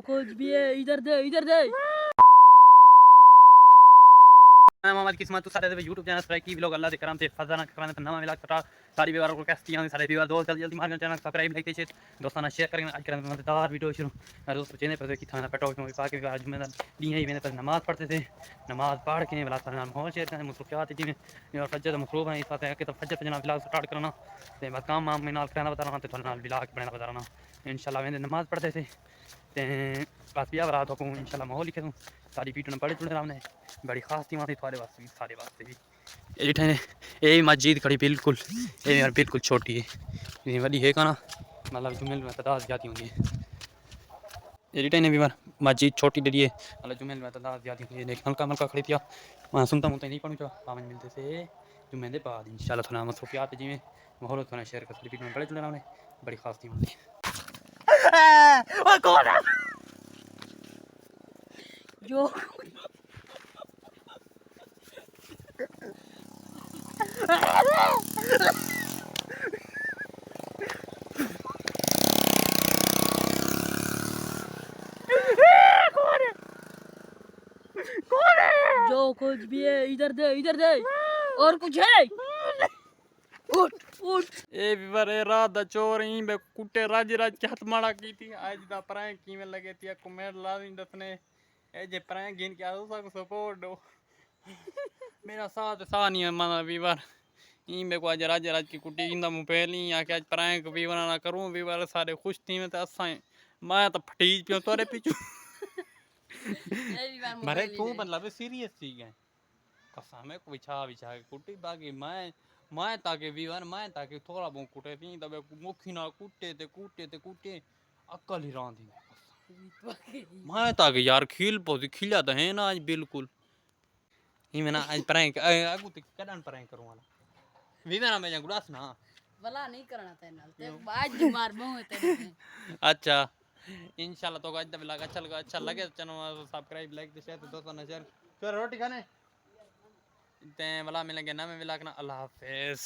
कुछ भी है इधर दे इधर दे। मैं मोहम्मद किस्मत सारे यूट्यूब चैनल सब्सक्राइब की व्लॉग अल्लाह के करम से फजाना करना नवा व्लॉग स्टार्ट सारी व्यवहार को कैसे हैं सारे व्यवहार दोस्त जल्दी मार चैनल सब्सक्राइब लाइक शेयर दोस्तों शेयर करेंगे आज करेंगे मजेदार वीडियो शुरू और दोस्तों चैनल पर कि थाना पेट्रोल में पाके आज में लिए ही मैंने पर नमाज पढ़ते थे नमाज पढ़ के वाला सारा माहौल शेयर करें मसरूफियात जी में और फजर मसरूफ है इस बात है कि तो फजर जना व्लॉग स्टार्ट करना ते बस काम माम में नाल करना बता रहा तो नाल व्लॉग बनाना बता रहा इंशाल्लाह मैंने नमाज पढ़ते थे ते बस बिया रात को इंशाल्लाह माहौल लिखे दूँ सारी वीडियो बड़े जुड़े रहने बड़ी खास थी वहाँ थोड़े वास्ते सारे वास्ते भी ये मस्जिद खड़ी बिल्कुल ये यार बिल्कुल छोटी है वही है का ना मतलब जुम्मे में तादाद ज़्यादा होंगी ये टाइम भी बार मस्जिद छोटी डरी है मतलब जुम्मे में तादाद ज़्यादा होंगी है हल्का हल्का खड़ी थी वहाँ सुनता मुझे नहीं पढ़ूँ पावन मिलते से जुम्मे के बाद इंशाल्लाह थोड़ा मसरूफियात जिमें माहौल थोड़ा शेयर कर वीडियो में बड़े जुड़े रहने बड़ी खास थी होंगी जो जो कुछ भी है इधर दे इधर दे और कुछ है उठ उठ ए बिबारे रात दा चोर ही बे कुटे राज राज के हाथ मारा की थी आज दा प्रैंक कीवें लगे थी कमेंट ला दी दसने ए जे प्रैंक गिन के आदो सब सपोर्ट दो मेरा साथ सा नहीं है माना बिबार ई बे को आज राज राज की कुटी इंदा मु पहली या के आज प्रैंक भी बनाना करूं बिबार सारे खुश थी में तो असा मैं तो फटीज पियो तोरे पीछू मारे तू मतलब सीरियस थी गए कसम है कोई छा विछा कुटी बाकी मैं ताके वीवर मैं ताके थोड़ा बहुत कुटे थी तबे मुखी ना कुटे अक्ल ही रांधी मैं ताके यार खिल पोती खिला तो है ना आज बिल्कुल ही मैं ना आज प्रैंक आगु ते कदन प्रैंक करूं वाला वीवर ना मैं गुड़ास ना भला नहीं करना तेरे ते आज मार बहु तेरे अच्छा इंशाल्लाह तो आज तक लगा अच्छा लगे तो चैनल सब्सक्राइब लाइक शेयर दोस्तों ने शेयर फिर रोटी खाने ते वाला मिलेंगे ना मैं व्लॉग ना अल्लाह हाफिज़।